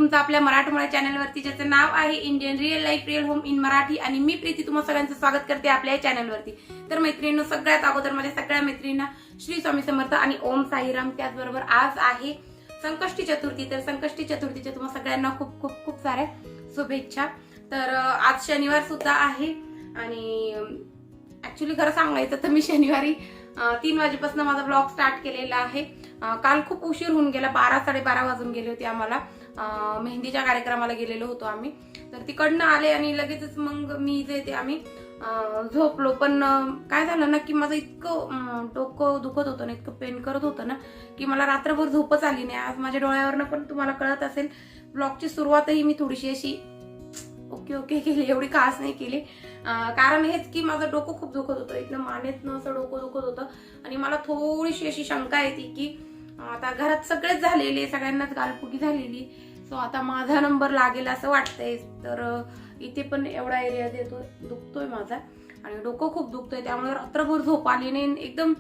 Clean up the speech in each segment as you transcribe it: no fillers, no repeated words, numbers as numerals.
तुमचं आपल्या मराठमोळ्या चॅनलवरती, ज्याचं नाव आहे Indian real life real home in Marathi. आणि मी प्रीती तुम्हा सगळ्यांचं स्वागत करते आपल्या या चॅनलवरती. तर मैत्रिणींनो, सगळ्यात अगोदर माझ्या सगळ्या मैत्रिणींना श्री स्वामी समर्थ आणि ओम साईराम. त्याचबरोबर आज आहे संकष्टी चतुर्थी. तर संकष्टी चतुर्थीच्या तुम्हा सगळ्यांना खूप खूप खूप साऱ्या शुभेच्छा. तर आज शनिवार सुद्धा आहे आणि ऍक्च्युली खरं सांगायचं तर मी शनिवारी 3 वाजेपासून माझा ब्लॉग स्टार्ट केलेला आहे. काल खूप उशीर होऊन गेला, 12-12:30 वाजून गेले होते आम्हाला. मेहंदीच्या कार्यक्रमाला गेलेलो होतो आम्ही. तर तिकडनं आले आणि लगेचच मग मी जे ते आम्ही झोपलो. पण काय झालं ना की माझं इतकं डोकं दुखत होतं ना, इतकं पेन करत होतं ना की मला रात्रभर झोपच आली नाही. आज माझ्या डोळ्यावरनं पण तुम्हाला कळत असेल, ब्लॉगची सुरुवातही मी थोडीशी अशी ओके ओके केली, एवढी खास नाही केली. कारण हेच की माझं डोकं खूप दुखत होतं, एकदम मानेतनं असं डोकं दुखत होतं. आणि मला थोडीशी अशी शंका येते की आता घरात सगळेच झालेले, सगळ्यांनाच गालपुगी झालेली, सो आता माझा नंबर लागेल असं वाटतंय. तर इथे पण एवढा एरिया दुखतोय माझा आणि डोकं खूप दुखतोय, त्यामुळे रात्रभर झोप आली नाही. एकदम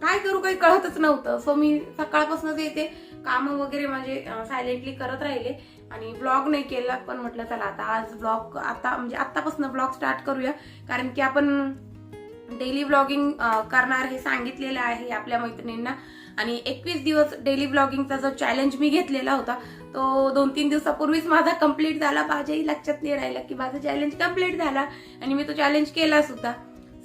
काय करू काही कळतच नव्हतं. सो मी सकाळपासूनच येते काम वगैरे माझे सायलेंटली करत राहिले आणि ब्लॉग नाही केला. पण म्हटलं चला आता आज ब्लॉग आतापासून ब्लॉग स्टार्ट करूया, कारण की आपण डेली ब्लॉगिंग करणार हे सांगितलेलं आहे आपल्या मैत्रिणींना. आणि 21 दिवस डेली ब्लॉगिंगचा जो चॅलेंज मी घेतलेला होता तो 2-3 दिवसापूर्वीच माझा कम्प्लीट झाला. माझ्याही लक्षात नाही राहिलं की माझा चॅलेंज कम्प्लीट झाला आणि मी तो चॅलेंज केला सुद्धा.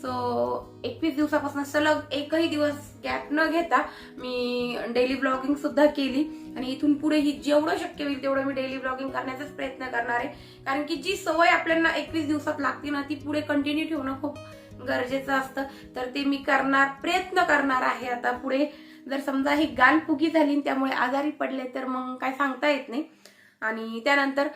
सो 21 दिवसापासून सलग एकही दिवस गॅप न घेता मी डेली ब्लॉगिंग सुद्धा केली. आणि इथून पुढेही जेवढं शक्य होईल तेवढं मी डेली ब्लॉगिंग करण्याचाच प्रयत्न करणार आहे. कारण की जी सवय आपल्याला 21 दिवसात लागते ना, ती पुढे कंटिन्यू ठेवणं खूप गरजेचं असतं. तर ते मी प्रयत्न करणार आहे आता पुढे. जर समजा ही गालपुगी झाली त्यामुळे आजारी पडले तर मग काय सांगता येत नाही. आणि त्यानंतर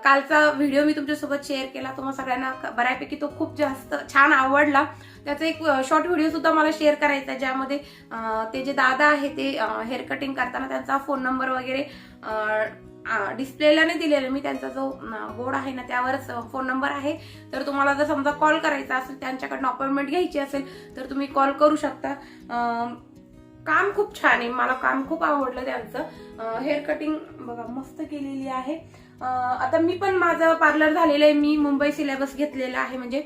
कालचा व्हिडिओ मी तुमच्यासोबत शेअर केला, तुम्हाला सगळ्यांना बऱ्यापैकी तो खूप जास्त छान आवडला. त्याचा एक शॉर्ट व्हिडिओ सुद्धा मला शेअर करायचा, ज्यामध्ये ते जे दादा आहे ते हेअर कटिंग करताना त्यांचा फोन नंबर वगैरे डिस्प्लेला नाही दिलेला मी, त्यांचा जो बोर्ड आहे ना त्यावरच फोन नंबर आहे. तर तुम्हाला जर समजा कॉल करायचा असेल, त्यांच्याकडनं अपॉइंटमेंट घ्यायची असेल तर तुम्ही कॉल करू शकता. काम खूप छान आहे, मला काम खूप आवडलं त्यांचं. हेअर कटिंग बघा मस्त केलेली आहे. आता मी पण माझं पार्लर झालेलं आहे. मी मुंबई सिलेबस घेतलेला आहे, म्हणजे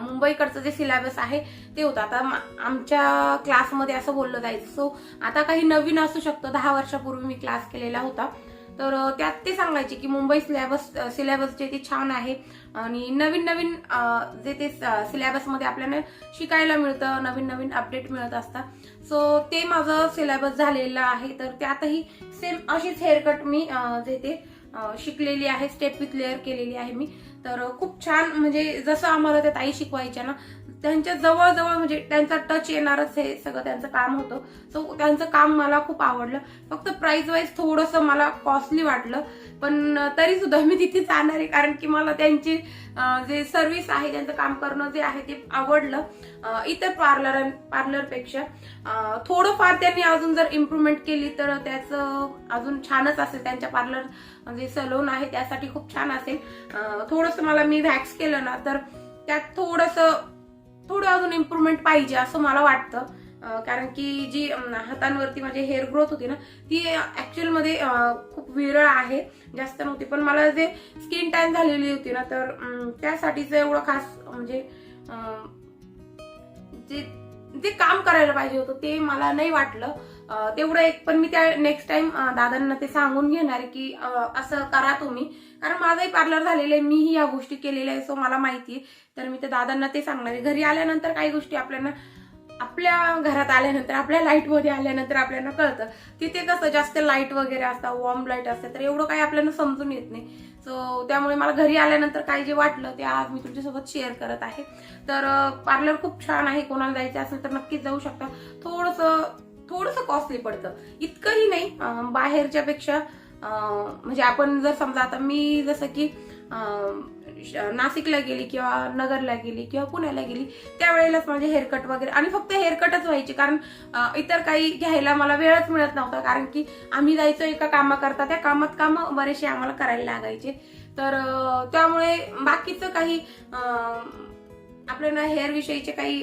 मुंबईकडचं जे सिलेबस आहे ते होतं. आता आमच्या क्लासमध्ये असं बोललं जायचं. सो आता काही नवीन असू शकतं. 10 वर्षापूर्वी मी क्लास केलेला होता, तर त्यात ते सांगायचे की मुंबई सिलेबस जे ते छान आहे आणि नवीन नवीन जे ते सिलेबसमध्ये आपल्याला शिकायला मिळतं, नवीन नवीन अपडेट मिळत असतात. सो ते माझं सिलेबस झालेलं आहे. तर त्यातही सेम अशीच हेअरकट मी जे ते शिकलेली आहे, स्टेप विथ लेअर केलेली आहे मी. तर खूप छान, म्हणजे जसं आम्हाला त्या ताई शिकवायच्या ना, त्यांच्या जवळजवळ म्हणजे त्यांचा टच येणारच हे सगळं त्यांचं काम होतं. सो त्यांचं काम मला खूप आवडलं. फक्त प्राइस वाईज थोडंसं मला कॉस्टली वाटलं, पण तरी सुद्धा मी तिथे जाणार आहे, कारण की मला त्यांची जे सर्व्हिस आहे, त्यांचं काम करणं जे आहे ते आवडलं. इतर पार्लरपेक्षा थोडंफार त्यांनी अजून जर इम्प्रूव्हमेंट केली तर त्याचं अजून छानच असेल. त्यांच्या पार्लर जे सलून आहे त्यासाठी खूप छान असेल. थोडंसं मला मी वॅक्स केलं ना तर त्यात थोडं अजून इम्प्रूव्हमेंट पाहिजे असं मला वाटतं. कारण की जी हातांवरती माझी हेअर ग्रोथ होती ना, ती ऍक्च्युअल मध्ये खूप विरळ आहे, जास्त नव्हती. पण मला जे स्किन टॅन झालेली होती ना, तर त्यासाठीच एवढं खास म्हणजे जे काम करायला पाहिजे होतं ते मला नाही वाटलं तेवढं एक. पण मी त्या नेक्स्ट टाइम दादांना ते सांगून घेणार आहे की असं करा तुम्ही, कारण माझंही पार्लर झालेलं आहे, मीही या गोष्टी केलेल्या आहे, सो मला माहिती आहे. तर मी त्या दादांना ते सांगणार आहे. घरी आल्यानंतर काही गोष्टी आपल्या घरात आल्यानंतर, आपल्या लाईट मध्ये आल्यानंतर आपल्याला कळतं. तिथे कसं जास्त लाईट वगैरे असतात, वॉर्म लाईट असते, तर एवढं काही आपल्याला समजून येत नाही. सो त्यामुळे मला घरी आल्यानंतर काय जे वाटलं ते आज मी तुमच्यासोबत शेअर करत आहे. तर पार्लर खूप छान आहे, कोणाला जायचं असेल तर नक्कीच जाऊ शकता. थोडंसं कॉस्टली पडतं, इतकंही नाही बाहेरच्या पेक्षा. म्हणजे आपण जर समजा आता मी जसं की नाशिकला गेली किंवा नगरला गेली किंवा पुण्याला गेली, त्यावेळेलाच माझे हेअरकट वगैरे, आणि फक्त हेअरकटच व्हायचे, कारण इतर काही घ्यायला मला वेळच मिळत नव्हता. कारण की आम्ही जायचो एका कामाकरता, त्या काम बरेचसे आम्हाला करायला लागायचे. तर त्यामुळे बाकीचं काही आपल्याला हेअर विषयीचे काही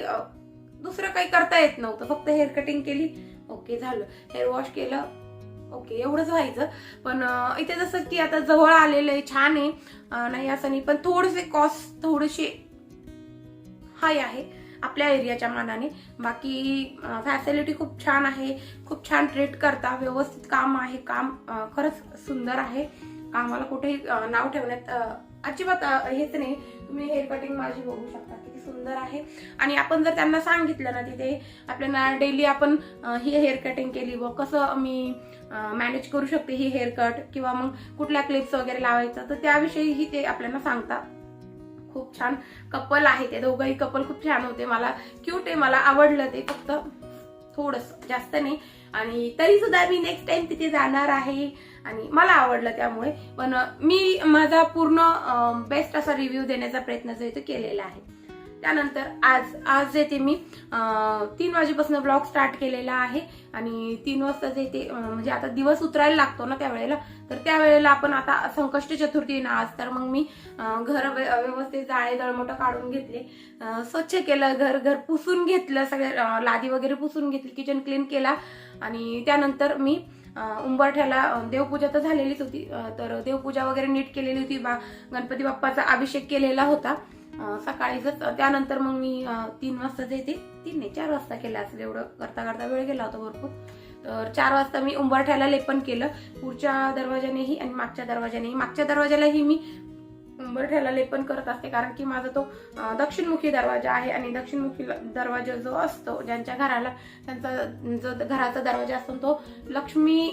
दुसरं काही करता येत नव्हतं. फक्त हेअर कटिंग केली, ओके झालं, हेअर वॉश केलं, ओके एवढंच व्हायचं. पण इथे जसं की आता जवळ आलेलं आहे, छान आहे, नाही असं नाही, पण थोडेसे कॉस्ट थोडेसे हाय आहे आपल्या एरियाच्या मानाने. बाकी फॅसिलिटी खूप छान आहे, खूप छान ट्रीट करता, व्यवस्थित काम आहे, काम खरंच सुंदर आहे. कामाला कुठेही नाव ठेवण्यात अजिबात हेच नाही. तुम्ही हेअर कटिंग माझी बघू शकता किती सुंदर आहे. आणि आपण जर त्यांना सांगितलं ना तिथे आपल्याला डेली आपण ही हेअर कटिंग केली व कसं मी मॅनेज करू शकते ही हेअर कट, किंवा मग कुठल्या क्लिप्स वगैरे लावायचं, तर त्याविषयीही ते आपल्याला सांगतात. खूप छान कपल आहे ते दोघंही, कपल खूप छान होते, मला क्यूट आहे, मला आवडलं ते, फक्त थोडस जास्त नाही. आणि तरी सुद्धा मी नेक्स्ट टाइम तिथे जाणार आहे आणि मला आवडलं त्यामुळे. पण मी माझा पूर्ण बेस्ट असा रिव्ह्यू देण्याचा प्रयत्न जो आहे तो केलेला आहे. त्यानंतर आज येते मी 3 वाजेपासून ब्लॉग स्टार्ट केलेला आहे आणि 3 वाजता जे ते म्हणजे आता दिवस उतरायला लागतो ना त्यावेळेला, तर त्यावेळेला आपण आता संकष्टी चतुर्थी ना आज, तर मग मी घर व्यवस्थित जाळे दळमोठं काढून घेतले, स्वच्छ केलं, घर पुसून घेतलं, सगळे लादी वगैरे पुसून घेतली, किचन क्लीन केला. आणि त्यानंतर मी उंबरठ्याला देवपूजा तर झालेलीच होती, तर देवपूजा वगैरे नीट केलेली होती, गणपती बाप्पाचा अभिषेक केलेला होता सकाळीच. त्यानंतर मग मी 3 वाजता जे ते 3 नाही 4 वाजता केलं असेल, एवढं करता करता वेळ गेला होता भरपूर. तर 4 वाजता मी उंबरठ्याला लेपन केलं, पुढच्या दरवाजानेही आणि मागच्या दरवाजानेही. मागच्या दरवाजालाही मी उंबरठ्याला लेपन करत असते, कारण की माझा तो दक्षिणमुखी दरवाजा आहे आणि दक्षिणमुखी दरवाजा जो असतो ज्यांच्या घराला, त्यांचा जो घराचा दरवाजा असतो तो लक्ष्मी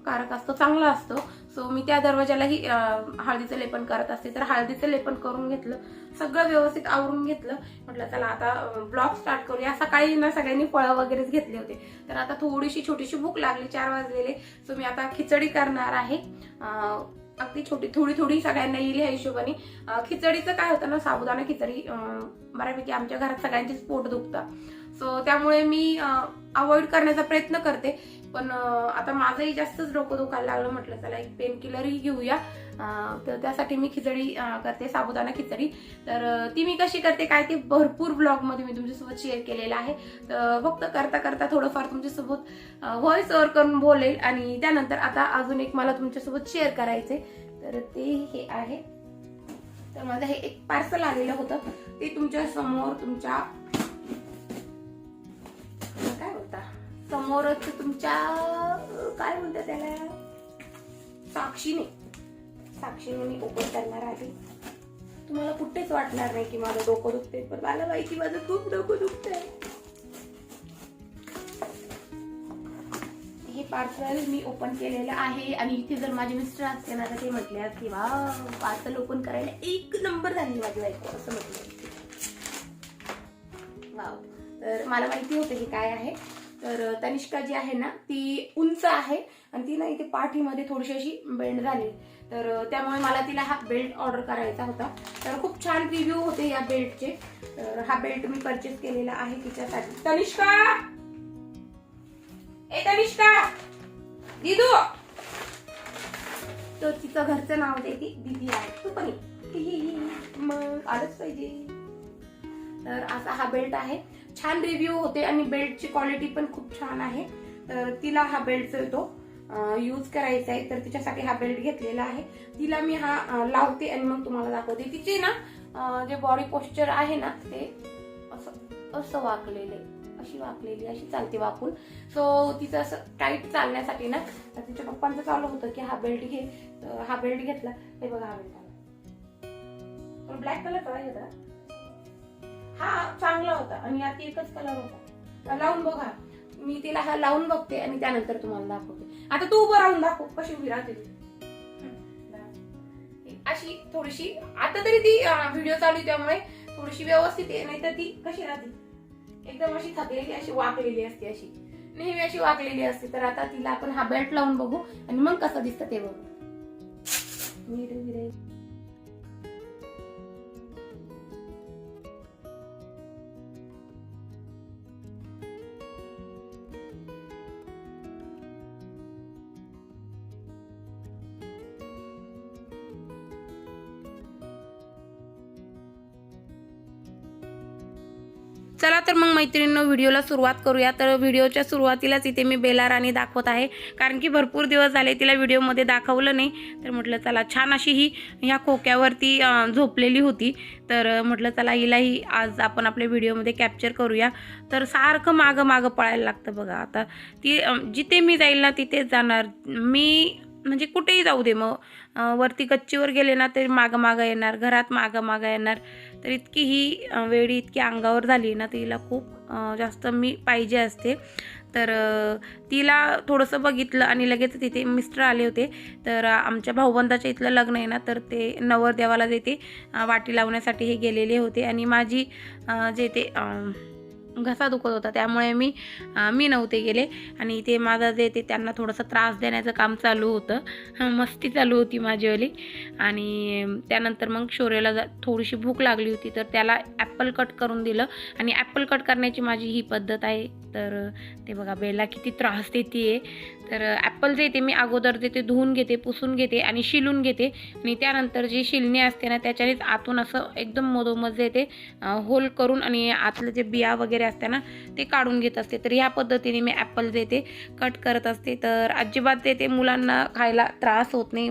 कारक असतो, चांगला असतो. सो मी त्या दरवाजालाही हळदीचं लेपन करत असते. तर हळदीचं लेपन करून घेतलं, सगळं व्यवस्थित आवरून घेतलं. म्हटलं चला आता ब्लॉग स्टार्ट करूया. सकाळी ना सगळ्यांनी फळं वगैरेच घेतले होते, तर आता थोडीशी छोटीशी भूक लागली, 4 वाजलेले. सो मी आता खिचडी करणार आहे, अगदी छोटी थोडी सगळ्यांना येईल ह्या हिशोबाने. खिचडीचं काय होतं ना, साबुदाणा खिचडी बऱ्यापैकी आमच्या घरात सगळ्यांचीच पोट दुखतं, सो त्यामुळे मी अवॉइड करण्याचा प्रयत्न करते. पण आता माझंही जास्तच डोकं दुखायला लागलं, म्हटलं चला एक पेन किलरही घेऊया. तर त्यासाठी मी खिचडी करते, साबुदाणा खिचडी. तर ती मी कशी करते काय ते भरपूर ब्लॉग मध्ये मी तुमच्यासोबत शेअर केलेलं आहे. तर फक्त करता करता थोडंफार तुमच्यासोबत व्हॉइस ओव्हर करून बोलेल. आणि त्यानंतर आता अजून एक मला तुमच्यासोबत शेअर करायचंय, तर ते हे आहे. तर माझं हे एक पार्सल आलेलं होतं, ते तुमच्या समोर, तुमच्या काय होता समोरच, तुमच्या काय म्हणतात त्याला, साक्षीने मी ओपन करणार आहे. तुम्हाला कुठेच वाटणार नाही की माझं डोकं दुखते, पण मला माहिती माझं खूप डोकं दुखतंय. हे पार्सल मी ओपन केलेलं आहे आणि इथे जर माझे मिस्टर असते ना तर ते म्हटले की वा पार्सल ओपन करायला 1 नंबर झाली माझी बायको, असं म्हटलं. वाव. तर मला माहिती होतं हे काय आहे. तर तनिष्का जी आहे ना ती उंच आहे आणि ती ना इथे पाठीमध्ये थोडीशी अशी बेंड झाली, तर त्यामुळे मला तिला हा बेल्ट ऑर्डर करायचा होता. तर खूप छान रिव्ह्यू होते या बेल्टचे. तर हा बेल्ट मी परचेस केलेला आहे तिच्यासाठी. तनिष्का, ए तनिष्का, दीदू, तो तिचं घरचं नाव देते दीदी आहे, तू पण मग आलंच पाहिजे. तर असा हा बेल्ट आहे, छान रिव्ह्यू होते आणि बेल्टची क्वालिटी पण खूप छान आहे. तर तिला हा बेल्ट जो तो यूज करायचा आहे, तर तिच्यासाठी हा बेल्ट घेतलेला आहे. तिला मी हा लावते आणि मग तुम्हाला दाखवते. तिचे ना जे बॉडी पोस्चर आहे ना ते असं वाकलेले, अशी चालते वाकून. सो तिचं असं टाईट चालण्यासाठी ना, तर तिच्या पप्पांचं चालू होतं की हा बेल्ट घे. तर हा बेल्ट घेतला. हे बघा हा बेल्ट आला, ब्लॅक कलर आहे होता, हा चांगला होता आणि यात एकच कलर होता. लावून बघा, मी तिला हा लावून बघते आणि त्यानंतर तुम्हाला दाखवते. आता तू उभं राहून दाखव कशी उभी राहते अशी थोडीशी. आता तरी ती व्हिडिओ चालू त्यामुळे थोडीशी व्यवस्थित आहे, नाही तर ती कशी राहते एकदम अशी थकलेली, अशी वाकलेली असते, अशी नेहमी अशी वाकलेली असते. तर आता तिला आपण हा बेल्ट लावून बघू आणि मग कसं दिसतं ते बघू. चला तर मग मैत्रिणींनो व्हिडिओला सुरुवात करूया। तर व्हिडिओच्या सुरुवातीलाच इथे मी बेला राणी दाखवत आहे, कारण की भरपूर दिवस झाले तिला व्हिडिओमध्ये दाखवलं नाही। तर म्हटलं चला, छान अशी ही ह्या खोक्यावरती झोपलेली होती, तर म्हटलं चला हिलाही आज आपण आपल्या व्हिडिओमध्ये कॅप्चर करूया। तर सारखं मागं मागं पळायला लागतं बघा। आता ती जिथे मी जाईल ना तिथेच जाणार, मी म्हणजे कुठेही जाऊ दे, मग वरती गच्चीवर गेले ना तरी मागं मागं येणार, घरात मागं मागं येणार। तर इतकी ही वेळी इतकी अंगावर झाली ना, तिला खूप जास्त मी पाहिजे असते। तर तिला थोडंसं बघितलं आणि लगेच तिथे मिस्टर आले होते। तर आमच्या भाऊबंदाच्या इथलं लग्न आहे ना, तर ते नवरदेवाला जे ते वाटी लावण्यासाठी हे गेलेले होते आणि माझी जे ते घसा दुखत होता, त्यामुळे मी नव्हते गेले। आणि ते माझा जे ते त्यांना थोडासा त्रास देण्याचं काम चालू होतं, मस्ती चालू होती माझीवाली। आणि त्यानंतर मग शौर्यला थोडीशी भूक लागली होती, तर त्याला ॲपल कट करून दिलं। आणि ॲपल कट करण्याची माझी ही पद्धत आहे। तर ते बघा बेला किती त्रास देते आहे। तर ॲपल जे ते मी अगोदर जे ते धुवून घेते, पुसून घेते आणि शिलून घेते, आणि त्यानंतर जी शिलणी असते ना त्याच्यानेच आतून असं एकदम मधोमध जे ते होल करून आणि आतलं जे बिया वगैरे असते ना ते काढून घेत असते। तर ह्या पद्धतीने मी ॲपल जे ते कट करत असते। तर अजिबात ते मुलांना खायला त्रास होत नाही,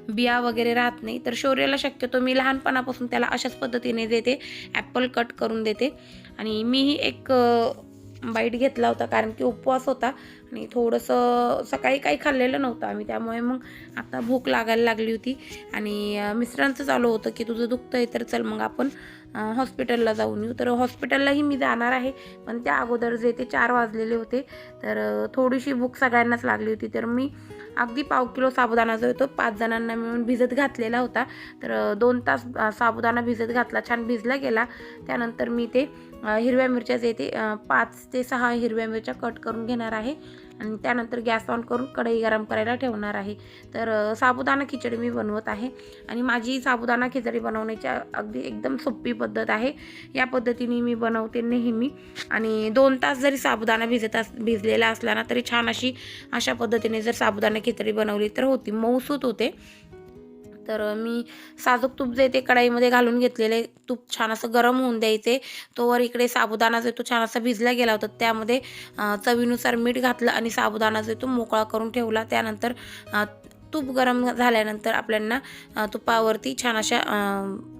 बिया वगैरे राहत नाही। तर शौर्याला शक्यतो मी लहानपणापासून त्याला अशाच पद्धतीने जे ते ॲपल कट करून देते। आणि मीही एक बाईट घेतला होता, कारण की उपवास होता आणि थोडंसं सकाळी काही खाल्लेलं नव्हतं आम्ही, त्यामुळे मग आता भूक लागायला लागली होती। आणि मिस्टरांचं चालू होतं की तुझं दुखतं आहे तर चल मग आपण हॉस्पिटलला जाऊन येऊ। तर हॉस्पिटललाही मी जाणार आहे, पण त्या अगोदर जे ते 4 वाजलेले होते। तर थोडीशी भूक सगळ्यांनाच लागली होती। तर मी अगदी पाव किलो साबुदाणा जो तो 5 जणांना मिळून भिजत घातलेला होता। तर 2 तास साबुदाणा भिजत घातला, छान भिजला गेला। त्यानंतर मी ते हिरव्या मिरच्या जे ते 5 ते 6 हिरव्या मिरच्या कट करून घेणार आहे आणि त्यानंतर गॅस ऑन करून कढई गरम करायला ठेवणार आहे। तर साबुदाणा खिचडी मी बनवत आहे आणि माझी साबुदाणा खिचडी बनवण्याची अगदी एकदम सोपी पद्धत आहे। या पद्धतीने मी बनवते नेहमी। आणि 2 तास जरी साबुदाणा भिजलेला असला ना तरी छान अशा पद्धतीने जर साबुदाणा खिचडी बनवली तर होती, मऊसूत होते। तर मी साजूक तूप जे ते कढईमध्ये घालून घेतलेले, तूप छान असं गरम होऊन द्यायचे। तोवर इकडे साबुदाणा जो तो छान असा भिजला गेला होता, त्यामध्ये चवीनुसार मीठ घातलं आणि साबुदाणा जो तो मोकळा करून ठेवला। त्यानंतर तूप गरम झाल्यानंतर आपल्याला तुपावरती छान अशा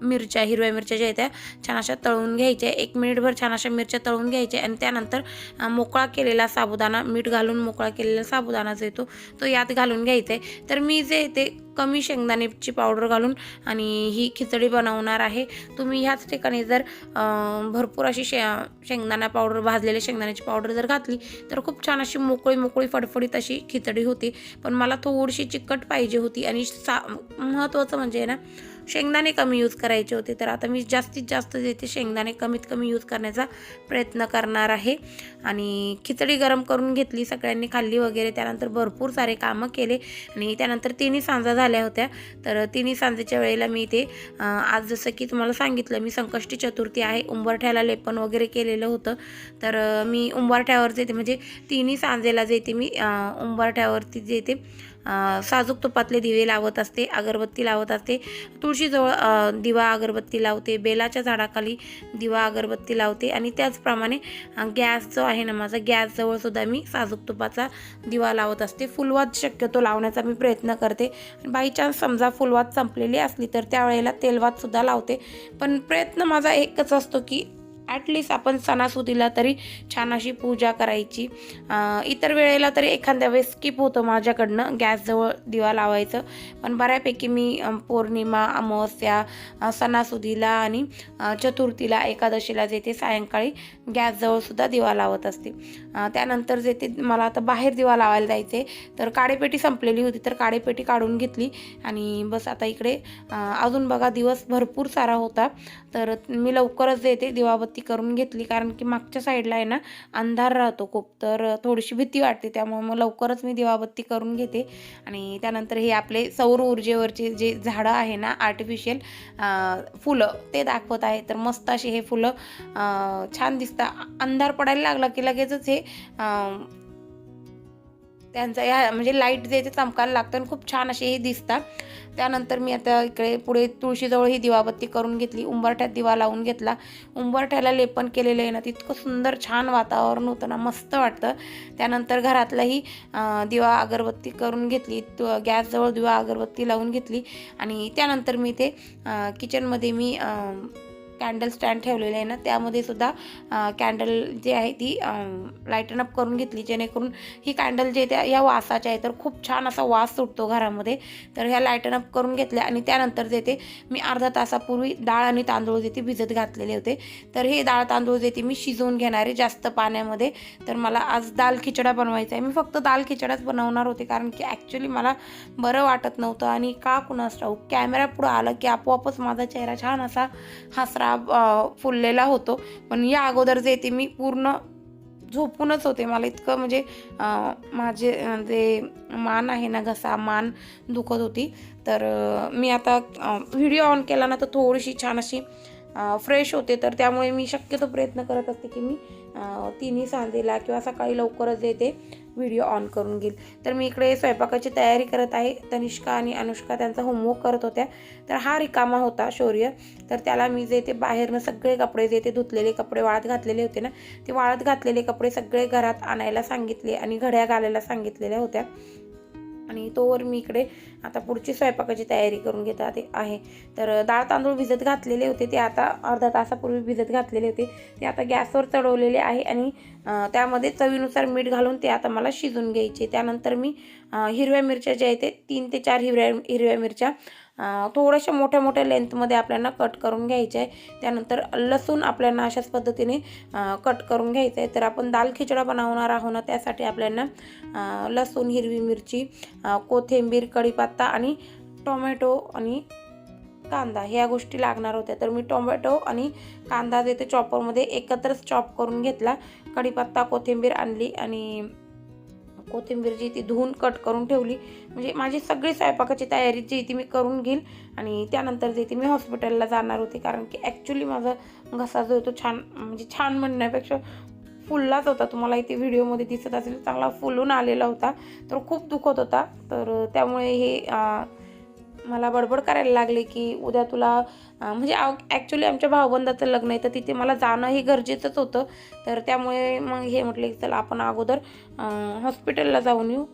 मिरच्या, हिरव्या मिरच्या ज्या आहेत त्या छान अशा तळून घ्यायच्या। 1 मिनिटभर छान अशा मिरच्या तळून घ्यायच्या आणि त्यानंतर मोकळा केलेला साबुदाणा, मीठ घालून मोकळा केलेला साबुदाणा जो येतो तो यात घालून घ्यायचा आहे। तर मी जे ते कमी शेंगदाण्याची पावडर घालून आणि ही खिचडी बनवणार आहे। तुम्ही ह्याच ठिकाणी जर भरपूर अशी शेंगदाणा पावडर, भाजलेल्या शेंगदाण्याची पावडर जर घातली तर खूप छान अशी मोकळी फडफडीत अशी खिचडी होती। पण मला थोडीशी चिकट पाहिजे होती आणि महत्त्वाचं म्हणजे ना शेंगदाणे कमी यूज करायचे होते। तर आता मी जास्तीत जास्त जे ते शेंगदाणे कमीत कमी यूज करण्याचा प्रयत्न करणार आहे। आणि खिचडी गरम करून घेतली, सगळ्यांनी खाल्ली वगैरे। त्यानंतर भरपूर सारे कामं केले आणि त्यानंतर 3 सांजा झाल्या होत्या। तर 3 सांजेच्या वेळेला मी ते आज जसं की तुम्हाला सांगितलं, मी संकष्टी चतुर्थी आहे, उंबरठ्याला लेपन वगैरे केलेलं होतं। तर मी उंबरठ्यावर जे ते म्हणजे 3 सांजेला जे ते मी उंबरठ्यावरती जे ते साजूक तुपातले दिवे लावत असते, अगरबत्ती लावत असते। तुळशीजवळ दिवा अगरबत्ती लावते, बेलाच्या झाडाखाली दिवा अगरबत्ती लावते आणि त्याचप्रमाणे गॅस जो आहे ना माझा, गॅसजवळ सुद्धा मी साजूक तुपाचा दिवा लावत असते। फुलवात शक्यतो लावण्याचा मी प्रयत्न करते। बाय चान्स समजा फुलवात संपलेली असली तर त्यावेळेला तेलवात सुद्धा लावते। पण प्रयत्न माझा एकच असतो की ॲटलिस्ट आपण सणासुदीला तरी छान अशी पूजा करायची। इतर वेळेला तरी एखाद्या वेळेस स्किप होतं माझ्याकडनं गॅसजवळ दिवा लावायचं, पण बऱ्यापैकी मी पौर्णिमा, अमावस्या, सणासुदीला आणि चतुर्थीला, एकादशीला जे ते सायंकाळी गॅसजवळसुद्धा दिवा लावत असते। त्यानंतर जे ते मला आता बाहेर दिवा लावायला जायचे, तर काडेपेटी संपलेली होती, तर काडेपेटी काढून घेतली आणि बस आता इकडे अजून बघा दिवस भरपूर सारा होता। तर मी लवकरच जे ते दिवाबत्ती करून घेतली, कारण की मागच्या साईडला आहे ना अंधार राहतो खूप, तर थोडीशी भीती वाटते, त्यामुळे मग लवकरच मी दिवाबत्ती करून घेते। आणि त्यानंतर हे आपले सौर ऊर्जेवरचे जे झाडं आहे ना, आर्टिफिशियल फुलं ते दाखवत आहे। तर मस्त असे हे फुलं छान दिसतात। अंधार पडायला लागला की लगेचच हे त्यांचा या म्हणजे लाईट जे ते चमकायला लागतं आणि खूप छान असे हे दिसतात. त्यानंतर मी आता इकडे पुढे तुळशीजवळ ही दिवाबत्ती करून घेतली, उंबरठ्यात दिवा लावून घेतला. उंबरठ्याला लेपन केलेलं आहे ना, तितकं सुंदर छान वातावरण होतं ना, मस्त वाटतं. त्यानंतर घरातलाही दिवा अगरबत्ती करून घेतली, गॅसजवळ दिवा अगरबत्ती लावून घेतली आणि त्यानंतर मी ते किचनमध्ये मी कॅन्डल स्टँड ठेवलेलं आहे ना, त्यामध्ये सुद्धा कॅन्डल जे आहे ती लाईटन अप करून घेतली, जेणेकरून ही कॅन्डल जे त्या या वासाच्या आहे तर खूप छान असा वास सुटतो घरामध्ये. तर ह्या लाईटन अप करून घेतल्या आणि त्यानंतर जे ते मी अर्धा तासापूर्वी डाळ आणि तांदूळ जे ते भिजत घातलेले होते. तर हे डाळ तांदूळ जे ते मी शिजवून घेणार आहे जास्त पाण्यामध्ये. तर मला आज दाल खिचडा बनवायचा आहे. मी फक्त दाल खिचडाच बनवणार होते, कारण की ॲक्च्युली मला बरं वाटत नव्हतं आणि का कुणास ठाऊक कॅमेरा पुढं आलं की आपोआपच माझा चेहरा छान असा हसरा फुललेला होतो. पण या अगोदर जे ते मी पूर्ण झोपूनच होते. मला इतकं म्हणजे माझे जे मान आहे ना, घसा मान दुखत होती. तर मी आता व्हिडिओ ऑन केला ना तर थोडीशी छान अशी फ्रेश होते. तर त्यामुळे मी शक्यतो प्रयत्न करत असते की मी तिन्ही सांजेला किंवा सकाळी लवकरच येते व्हिडिओ ऑन करून घेईल. तर मी इकडे स्वयंपाकाची तयारी करत आहे. तनिष्का आणि अनुष्का त्यांचा होमवर्क करत होत्या. तर हा रिकामा होता शौर्य. तर त्याला मी जे ते बाहेरनं सगळे कपडे जे ते धुतलेले कपडे वाळत घातलेले होते ना, ते वाळत घातलेले कपडे सगळे घरात आणायला सांगितले आणि घड्या घालायला सांगितलेल्या होत्या. आणि तोवर मी इकडे आता पुढची स्वयंपाकाची तयारी करून घेत आहे. तर डाळ तांदूळ भिजत घातलेले होते, ते आता अर्धा तासापूर्वी भिजत घातलेले होते, ते आता गॅसवर चढवलेले आहे आणि त्यामध्ये चवीनुसार मीठ घालून ते आता मला शिजून घ्यायचे. त्यानंतर मी हिरव्या मिरच्या ज्या आहेत ते 3 ते 4 हिरव्या मिरच्या थोड्याशा मोठ्या मोठ्या लेंथमध्ये आपल्याला कट करून घ्यायचे आहे. त्यानंतर लसूण आपल्याला अशाच पद्धतीने कट करून घ्यायचं आहे. तर आपण दाल खिचडा बनवणार आहोत ना, त्यासाठी आपल्याला लसूण, हिरवी मिरची, कोथिंबीर, कढीपत्ता आणि टोमॅटो आणि कांदा ह्या गोष्टी लागणार होत्या. तर मी टोमॅटो आणि कांदा जे ते चॉपरमध्ये एकत्रच चॉप करून घेतला. कढीपत्ता, कोथिंबीर आणली आणि कोथिंबीर जी ती धुवून कट करून ठेवली. म्हणजे माझी सगळी स्वयंपाकाची तयारी जी ती मी करून घेईल आणि त्यानंतर जे ती मी हॉस्पिटलला जाणार होते, कारण की ॲक्च्युली माझा घसा जो तो छान म्हणजे छान म्हणण्यापेक्षा फुललाच होता. तुम्हाला इथे व्हिडिओमध्ये दिसत असेल, चांगला फुलून आलेला होता. तर खूप दुखत होता. तर त्यामुळे हे मला बडबड करायला लागले की उद्या तुला म्हणजे ॲक्च्युली आमच्या भाऊबंदाचं लग्न आहे, तर तिथे मला जाणं हे गरजेचंच होतं. तर त्यामुळे मग हे म्हटले की चला आपण अगोदर हॉस्पिटलला जाऊन येऊ,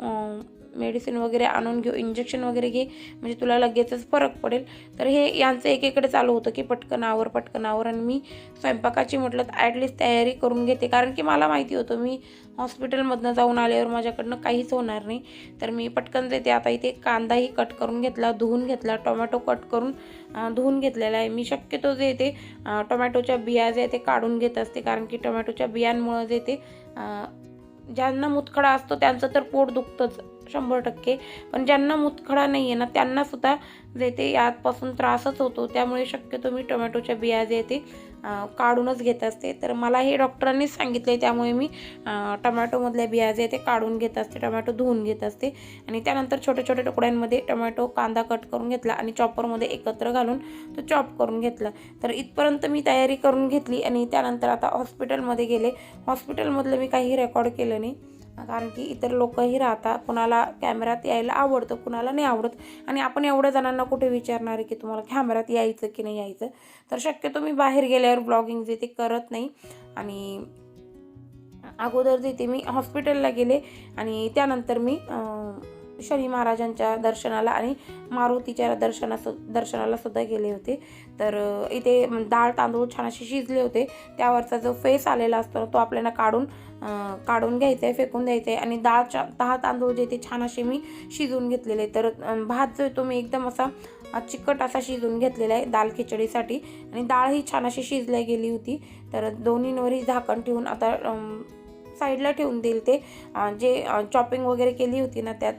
मेडिसिन वगैरे आणून घेऊ, इंजेक्शन वगैरे घे, म्हणजे तुला लगेचच फरक पडेल. तर हे यांचं एकीकडे चालू होतं की पटकन आवर आणि मी स्वयंपाकाची म्हटलं तर ॲटलिस्ट तयारी करून घेते, कारण की मला माहिती होतं मी हॉस्पिटलमधनं जाऊन आल्यावर माझ्याकडनं काहीच होणार नाही. तर मी पटकन देते. आता इथे कांदाही कट करून घेतला, धुवून घेतला, टोमॅटो कट करून धुवून घेतलेला आहे. मी शक्यतो जे ते टोमॅटोच्या बिया जे ते काढून घेत असते, कारण की टोमॅटोच्या बियांमुळं जे ते ज्यांना मुतखडा असतो त्यांचं तर पोट दुखतंच 100%, पण ज्यांना मुतखडा नाही आहे ना त्यांनासुद्धा जे ते यापासून त्रासच होतो. त्यामुळे शक्यतो मी टोमॅटोच्या बिया जे ते काढूनच घेत असते. तर मला हे डॉक्टरांनीच सांगितले, त्यामुळे मी टोमॅटोमधल्या बिया जे ते काढून घेत असते, टोमॅटो धुवून घेत असते आणि त्यानंतर छोट्या छोट्या तुकड्यांमध्ये टोमॅटो कांदा कट करून घेतला आणि चॉपरमध्ये एकत्र घालून तो चॉप करून घेतला. तर इथपर्यंत मी तयारी करून घेतली आणि त्यानंतर आता हॉस्पिटलमध्ये गेले. हॉस्पिटलमधलं मी काही रेकॉर्ड केलं नाही, कारण की इतर लोकही राहतात. कुणाला कॅमेऱ्यात यायला आवडतं, कुणाला नाही आवडत आणि आपण एवढ्या जणांना कुठे विचारणार आहे की तुम्हाला कॅमेऱ्यात यायचं की नाही यायचं. तर शक्यतो मी बाहेर गेल्यावर ब्लॉगिंग जे ते करत नाही. आणि अगोदर जे ते मी हॉस्पिटलला गेले आणि त्यानंतर मी शनी महाराजांच्या दर्शनाला आणि मारुतीच्या दर्शनाला सुद्धा गेले होते. तर इथे डाळ तांदूळ छान असे शिजले होते. त्यावरचा जो फेस आलेला असतो तो आपल्याला काढून घ्यायचा आहे, फेकून द्यायचा आहे आणि डाळ तांदूळ जे ते छान असे मी शिजवून घेतलेले. तर भात जो आहे तो मी एकदम असा चिकट असा शिजवून घेतलेला आहे दाल खिचडीसाठी आणि डाळ ही छान अशी शिजल्या गेली होती. तर दोन्हींवरही झाकण ठेवून आता साईडला ठेवून देईल. ते जे चॉपिंग वगैरे केली होती ना, त्यात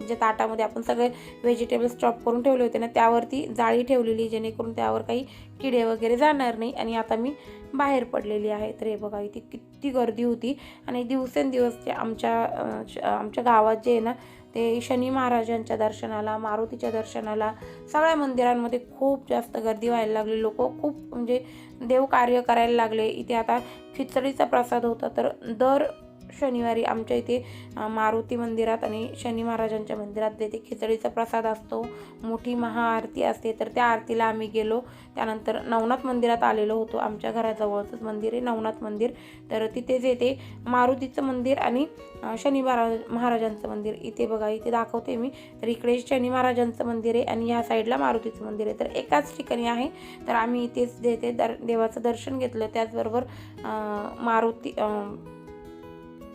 जे ताटामध्ये आपण सगळे व्हेजिटेबल्स चॉप करून ठेवले होते ना, त्यावरती जाळी ठेवलेली, जेणेकरून त्यावर काही किडे वगैरे जाणार नाही. आणि आता मी बाहेर पडलेली आहे. तर हे बघा इथे किती गर्दी होती आणि दिवसेंदिवस ते आमच्या गावात जे आहे ना, ते शनी महाराजांच्या दर्शनाला, मारुतीच्या दर्शनाला, सगळ्या मंदिरांमध्ये खूप जास्त गर्दी व्हायला लागली. लोक खूप म्हणजे देवकार्य करायला लागले. इथे आता खिचडीचा प्रसाद होता. तर दर शनिवारी आमच्या इथे मारुती मंदिरात आणि शनी महाराजांच्या मंदिरात तिथे खिचडीचा प्रसाद असतो, मोठी महाआरती असते. तर त्या आरतीला आम्ही गेलो. त्यानंतर नवनाथ मंदिरात आलेलो होतो. आमच्या घराजवळचंच मंदिर आहे नवनाथ मंदिर. तर तिथेच येते मारुतीचं मंदिर आणि शनी महाराजांचं मंदिर. इथे बघा, इथे दाखवते मी. तर इकडे शनी महाराजांचं मंदिर आहे आणि ह्या साईडला मारुतीचं मंदिर आहे. तर एकाच ठिकाणी आहे. तर आम्ही इथेच देवाचं दर्शन घेतलं. त्याचबरोबर मारुती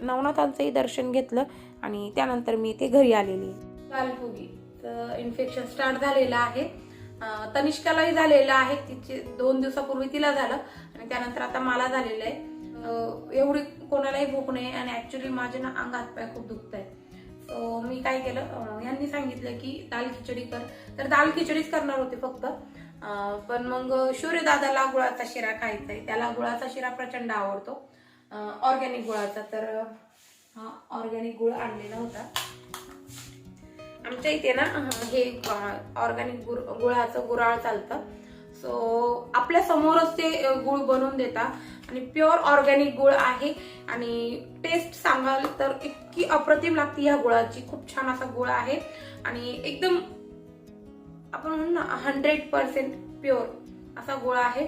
नवनाथांचंही दर्शन घेतलं आणि त्यानंतर मी इथे घरी आलेली. गालफुगीचं इन्फेक्शन स्टार्ट झालेलं आहे. तनिष्कालाही झालेलं आहे. तिचे 2 दिवसापूर्वी तिला झालं आणि त्यानंतर आता मला झालेलं आहे. एवढी कोणालाही भूक नाही आणि ऍक्च्युली माझे ना अंग हातपाय खूप दुखत आहेत. सो मी काय केलं, यांनी सांगितलं की दाल खिचडी कर. तर दाल खिचडीच करणार होते फक्त. पण मग शौर्य दादाला गुळाचा शिरा खायचा आहे. त्याला गुळाचा शिरा प्रचंड आवडतो, ऑर्गॅनिक गुळाचा. तर हा ऑर्गॅनिक गुळ आणलेला होता. आमच्या इथे ना हे ऑर्गॅनिक गुळाचं गुराळ चालतं. सो आपल्या समोरच ते गुळ बनवून देतात आणि प्युअर ऑर्गॅनिक गुळ आहे. आणि टेस्ट सांगाल तर इतकी अप्रतिम लागते ह्या गुळाची. खूप छान असा गुळ आहे आणि एकदम आपण म्हणू ना 100% प्युअर असा गुळ आहे.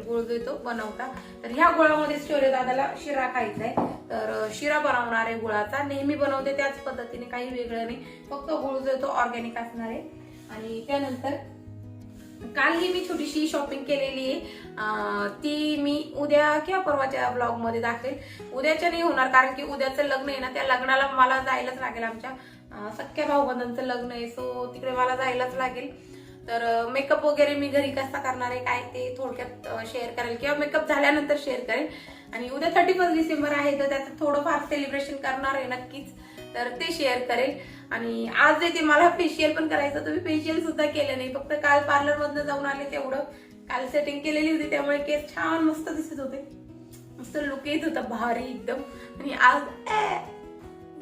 गुळ जो तो बनवता. तर ह्या गुळामध्ये शौर्य दादाला शिरा खायचा आहे. तर शिरा बनवणार आहे गुळाचा. नेहमी बनवते त्याच पद्धतीने, काही वेगळं नाही. फक्त गुळ जो तो ऑर्गॅनिक असणार आहे. आणि त्यानंतर काल ही मी छोटीशी शॉपिंग केलेली आहे. ती मी उद्या किंवा परवाच्या ब्लॉग मध्ये दाखवेल. उद्याच्या नाही होणार कारण की उद्याचं लग्न आहे ना, त्या लग्नाला मला जायलाच लागेल. आमच्या सख्या भाऊबंधांचं लग्न आहे. सो तिकडे मला जायलाच लागेल. तर मेकअप वगैरे मी घरी कसा करणार आहे काय ते थोडक्यात शेअर करेल किंवा मेकअप झाल्यानंतर शेअर करेल. आणि उद्या 31 डिसेंबर आहे तर त्याचं थोडंफार सेलिब्रेशन करणार आहे नक्कीच. तर ते शेअर करेल. आणि आज ते मला फेशियल पण करायचं, तुम्ही फेशियल सुद्धा केलं नाही. फक्त काल पार्लर मधनं जाऊन आले तेवढं. काल सेटिंग केलेली होती त्यामुळे केस छान मस्त दिसत होते, मस्त लुक येत होता भारी एकदम. आणि आज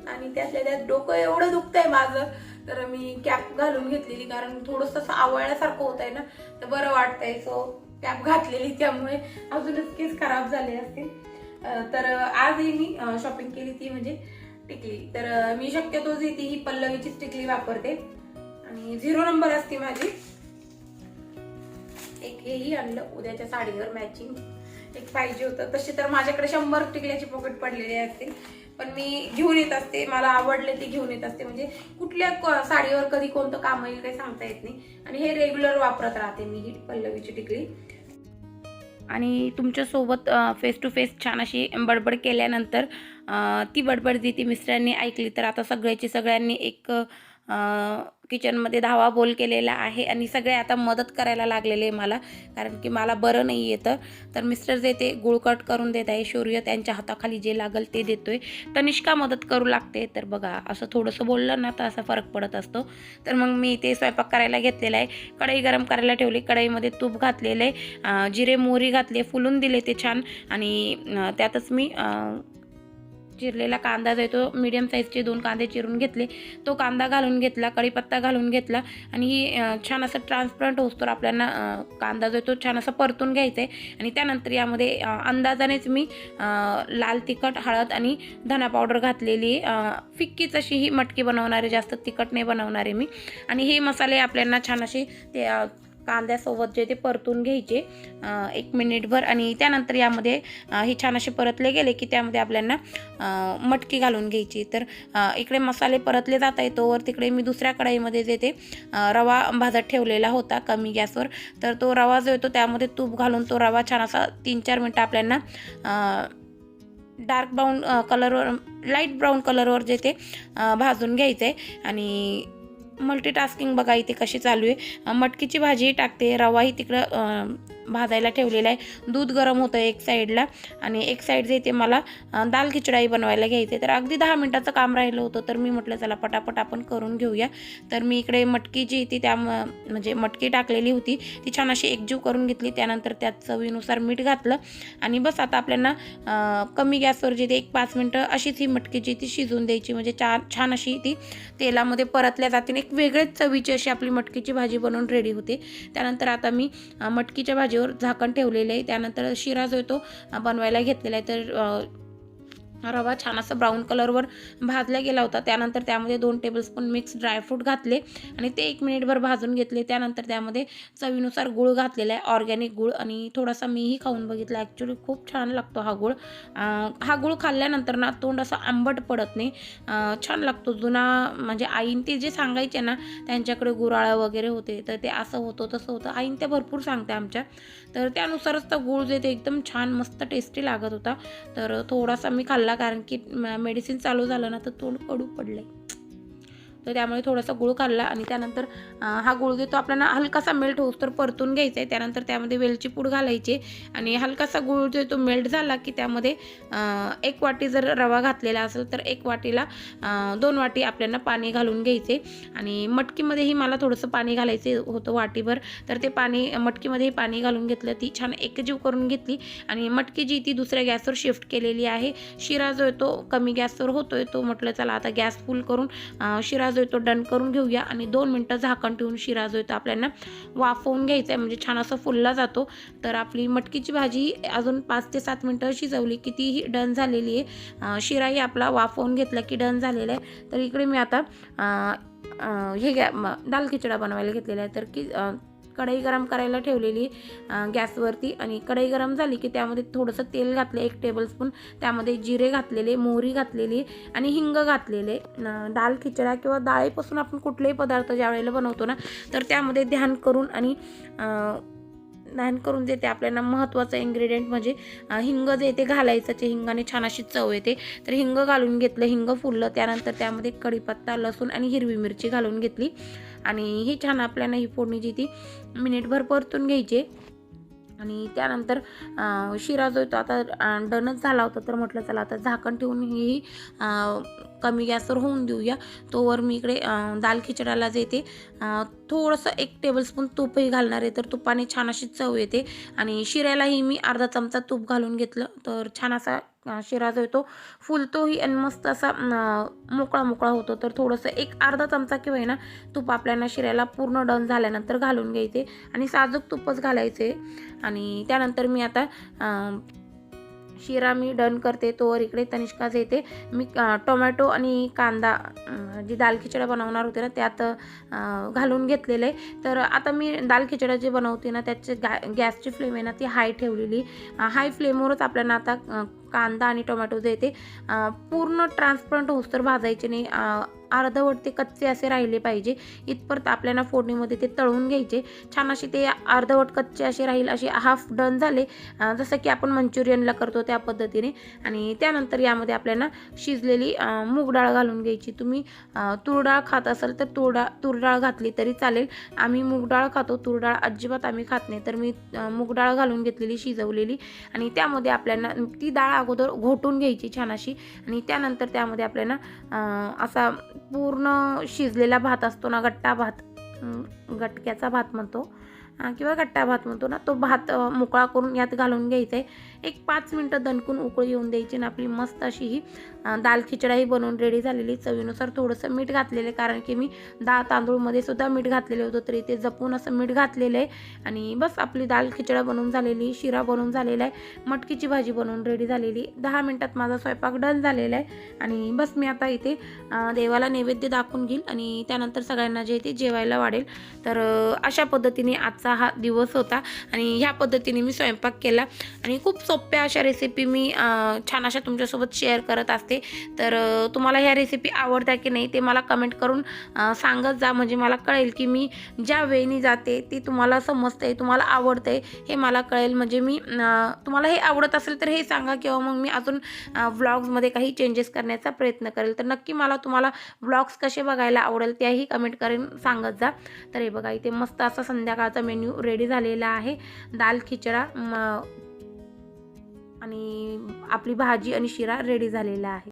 आणि त्यातल्या त्यात डोकं एवढं दुखतंय माझं. तर मी कॅप घालून घेतलेली कारण थोडंसं असं आवळल्यासारखं होत आहे ना, तर बरं वाटतंय. सो कॅप घातलेली त्यामुळे अजूनच केस खराब झाले असतील. तर आजही मी शॉपिंग केली ती म्हणजे टिकली. तर मी शक्यतो जी ती ही पल्लवीचीच टिकली वापरते आणि 0 नंबर असते माझी. एक हेही आणलं उद्याच्या साडीवर मॅचिंग, एक पाहिजे होतं. तसे तर माझ्याकडे 100 टिकल्याचे पॉकेट पडलेले असतील, पण मी घेऊन येत असते. मला आवडले ते घेऊन येत असते. म्हणजे कुठल्या साडीवर कधी कोणतं काम येईल काही सांगता येत नाही. आणि हे रेग्युलर वापरत राहते मी ही पल्लवीची टिकली. आणि तुमच्यासोबत फेस टू फेस छान अशी बडबड केल्यानंतर ती बडबड जी ती मिस्टरांनी ऐकली. तर आता सगळ्यांनी एक किचनमध्ये धावा बोल केलेला आहे आणि सगळे आता मदत करायला लागलेले मला, कारण की मला बरं नाही येतं. तर मिस्टर जे ते गुळ कट करून देत आहे. शौर्य त्यांच्या हाताखाली जे लागल ते देतोय. तनिष्का मदत करू लागते. तर बघा असं थोडंसं बोललं ना तर असा फरक पडत असतो. तर मग मी ते स्वयंपाक करायला घेतलेला आहे. कढई गरम करायला ठेवली. कढईमध्ये तूप घातलेलं आहे, जिरे मोहरी घातले, फुलून दिले ते छान. आणि त्यातच मी चिरलेला कांदा जो आहे तो मीडियम साईजचे 2 कांदे चिरून घेतले. तो कांदा घालून घेतला, कढीपत्ता घालून घेतला आणि छान असं ट्रान्सपरंट होतो आपल्याला कांदा जो आहे तो छान असं परतून घ्यायचा आहे. आणि त्यानंतर यामध्ये अंदाजानेच मी लाल तिखट, हळद आणि धना पावडर घातलेली. फिक्कीच अशी ही मटकी बनवणारे, जास्त तिखट नाही बनवणार आहे मी. आणि हे मसाले आपल्याला छान असे ते कांद्यासोबत जे ते परतून घ्यायचे 1 मिनिटभर. आणि त्यानंतर यामध्ये हे छान असे परतले गेले की त्यामध्ये आपल्याला मटकी घालून घ्यायची. तर इकडे मसाले परतले जात आहे तोवर तिकडे मी दुसऱ्या कढईमध्ये जे ते रवा भाजत ठेवलेला होता कमी गॅसवर. तर तो रवा जो येतो त्यामध्ये तूप घालून तो रवा छान असा 3-4 मिनटं आपल्याला डार्क ब्राऊन कलरवर, लाईट ब्राऊन कलरवर जे ते भाजून घ्यायचं आहे. आणि मल्टीटास्किंग बघा इथे कशी चालू आहे. मटकीची भाजी टाकते, रवाही तिकडं भाजायला ठेवलेला आहे. दूध गरम होतं एक साईडला आणि एक साईड जे ते मला दाल खिचडाही बनवायला घ्यायचे. तर अगदी 10 मिनिटाचं काम राहिलं होतं. तर मी म्हटलं चला पटापट आपण करून घेऊया. तर मी इकडे मटकी जी ती म्हणजे मटकी टाकलेली होती ती छान अशी एकजीव करून घेतली. त्यानंतर त्यात चवीनुसार मीठ घातलं आणि बस आता आपल्याला कमी गॅसवर जे ते 1-5 मिनिटं अशीच ही मटकी जी ती शिजवून द्यायची. म्हणजे छान अशी ती तेलामध्ये परतल्या जाते. एक वेगळेच चवीची अशी आपली मटकीची भाजी बनवून रेडी होते. त्यानंतर आता मी मटकीच्या भाजीवर झाकण ठेवलेलं आहे. त्यानंतर शिरा जो आहे तो बनवायला घेतलेला आहे. तर रवा छान असं ब्राऊन कलरवर भाजला गेला होता. त्यानंतर त्यामध्ये 2 टेबलस्पून मिक्स ड्रायफ्रूट घातले आणि ते 1 मिनिटभर भाजून घेतले. त्यानंतर त्यामध्ये चवीनुसार गूळ घातलेला आहे, ऑर्गॅनिक गूळ, आणि थोडासा मीही खाऊन बघितला. ॲक्च्युली खूप छान लागतो हा गूळ. हा गूळ खाल्ल्यानंतर ना तोंड असं आंबट पडत नाही, छान लागतो. जुना म्हणजे आईन ते जे सांगायचे ना, त्यांच्याकडे गुराळं वगैरे होते, तर ते असं होतं तसं होतं, आईन ते भरपूर सांगते आमच्या. तर त्यानुसारच तो गूळ जे ते एकदम छान मस्त टेस्टी लागत होता. तर थोडासा मी खाल्ला, कारण की मेडिसिन चालू झालं ना तर तोंड कडू पडले, तर त्यामुळे थोडासा गूळ खाल्ला. आणि त्यानंतर हा गूळ जो तो आपल्याला हलकासा मेल्ट होऊस तर परतून घ्यायचा आहे. त्यानंतर त्यामध्ये वेलची पूड घालायची आणि हलकासा गूळ जो तो मेल्ट झाला की त्यामध्ये 1 वाटी जर रवा घातलेला असेल तर 1 वाटीला 2 वाटी आपल्याला पाणी घालून घ्यायचे. आणि मटकीमध्येही मला थोडंसं पाणी घालायचं होतं वाटीभर, तर ते पाणी मटकीमध्येही पाणी घालून घेतलं. ती छान एकजीव करून घेतली आणि मटकी जी ती दुसऱ्या गॅसवर शिफ्ट केलेली आहे. शिरा जो आहे तो कमी गॅसवर होतोय, तो म्हटलं चला आता गॅस फुल करून शिरा जो आहे तो डन करून घेऊया. आणि 2 मिनटं झाकण ठेवून शिरा जो आहे तो आपल्याला वाफवून घ्यायचा आहे, म्हणजे छान असं फुलला जातो. तर आपली मटकीची भाजी अजून 5 ते 7 मिनटं शिजवली की तीही डन झालेली आहे. शिराही आपला वाफवून घेतला की डन झालेला आहे. तर इकडे मी आता दाल खिचडा बनवायला घेतलेला आहे. तर की कढई गरम करायला ठेवलेली गॅसवरती, आणि कढई गरम झाली की त्यामध्ये थोडंसं तेल घातलं 1 टेबलस्पून, त्यामध्ये जिरे घातलेले, मोहरी घातलेली आणि हिंग घातलेले. दाल खिचडा किंवा डाळीपासून आपण कुठलेही पदार्थ ज्या वेळेला बनवतो ना, तर त्यामध्ये ध्यान करून जे ते आपल्याला महत्त्वाचं इन्ग्रेडियंट म्हणजे हिंग जे ते घालायचं, ते हिंगाने छान अशी चव येते. तर हिंग घालून घेतलं, हिंग फुललं. त्यानंतर त्यामध्ये कढीपत्ता, लसूण आणि हिरवी मिरची घालून घेतली आणि ही छान आपल्याला ही फोडणी जी ती मिनिटभर परतून घ्यायची. आणि त्यानंतर शिरा जो तो आता डनच झाला होता, तर म्हटलं चला आता झाकण ठेवून ही कमी गॅसवर होऊन देऊया. तोवर मी इकडे दाल खिचड्याला जे ते थोडंसं 1 टेबलस्पून तूपही घालणार आहे, तर तुपाने छान अशी चव येते. आणि शिऱ्यालाही मी अर्धा चमचा तूप घालून घेतलं, तर छान असा शिरा जो आहे तो फुलतोही आणि मस्त असा मोकळा मोकळा होतो. तर थोडंसं अर्धा चमचा किंवा ना तूप आपल्याला शिऱ्याला पूर्ण डन झाल्यानंतर घालून घ्यायचे आणि साजूक तुपच घालायचे. आणि त्यानंतर मी आता शिरा मी डन करते, तोवर इकडे तनिष्काच येते. मी टोमॅटो आणि कांदा जी दाल खिचडा बनवणार होते ना त्यात घालून घेतलेलं आहे. तर आता मी दाल खिचडा जे बनवते ना त्याची गॅसची फ्लेम आहे ना ती हाय ठेवलेली. हाय फ्लेमवरच आपल्याला आता कांदा आणि टोमॅटो जे ते पूर्ण ट्रान्सपरंट होस तर भाजायचे नाही, अर्धवट ते कच्चे असे राहिले पाहिजे इथपर्यंत आपल्याला फोडणीमध्ये ते तळून घ्यायचे. छान असे ते अर्धवट कच्चे असे राहील, असे हाफ डन झाले, जसं की आपण मंचुरियनला करतो त्या पद्धतीने. आणि त्यानंतर यामध्ये आपल्याला शिजलेली मूग डाळ घालून घ्यायची. तुम्ही तूर डाळ खात असाल तर तूर डाळ घातली तरी चालेल. आम्ही मूग डाळ खातो, तूर डाळ अजिबात आम्ही खात नाही, तर मी मूग डाळ घालून घेतलेली शिजवलेली. आणि त्यामध्ये आपल्याला ती डाळ अगोदर घोटून घ्यायची छान अशी. आणि त्यानंतर त्यामध्ये आपल्याला असा पूर्ण शिजलेला भात असतो ना, गट्टा भात, गटक्याचा भात म्हणतो किंवा गट्टा भात म्हणतो ना, तो भात मोकळा करून यात घालून घ्यायचा आहे. 5 मिनटं दणकून उकळी येऊन द्यायची आणि आपली मस्त अशी ही दाल खिचडाही बनवून रेडी झालेली. चवीनुसार थोडंसं मीठ घातलेलं, कारण की मी डाळ तांदूळमध्ये सुद्धा मीठ घातलेलं होतं, तरी ते जपून असं मीठ घातलेलं आहे. आणि बस आपली दाल खिचडा बनवून झालेली, शिरा बनवून झालेला आहे, मटकीची भाजी बनवून रेडी झालेली. 10 मिनटात माझा स्वयंपाक डन झालेला आहे. आणि बस मी आता इथे देवाला नैवेद्य दाखवून घेईल आणि त्यानंतर सगळ्यांना जे ते जेवायला वाढेल. तर अशा पद्धतीने आजचा हा दिवस होता आणि ह्या पद्धतीने मी स्वयंपाक केला. आणि खूप सोप्या अशा रेसिपी मी छान अशा तुमच्यासोबत शेअर करत असते. तर तुम्हाला ह्या रेसिपी आवडत्या की नाही ते मला कमेंट करून सांगत जा, म्हणजे मला कळेल की मी ज्या वेळेने जाते ती तुम्हाला समजते, तुम्हाला आवडते हे मला कळेल. म्हणजे मी तुम्हाला हे आवडत असेल तर हे सांगा, किंवा मग मी अजून व्लॉग्समध्ये काही चेंजेस करण्याचा प्रयत्न करेल. तर नक्की मला तुम्हाला व्लॉग्स कसे बघायला आवडेल त्याही कमेंट करून सांगत जा. तर हे बघा इथे मस्त असा संध्याकाळचा मेन्यू रेडी झालेला आहे. दाल खिचडा आणि आपली भाजी आणि शिरा रेडी झालेला आहे.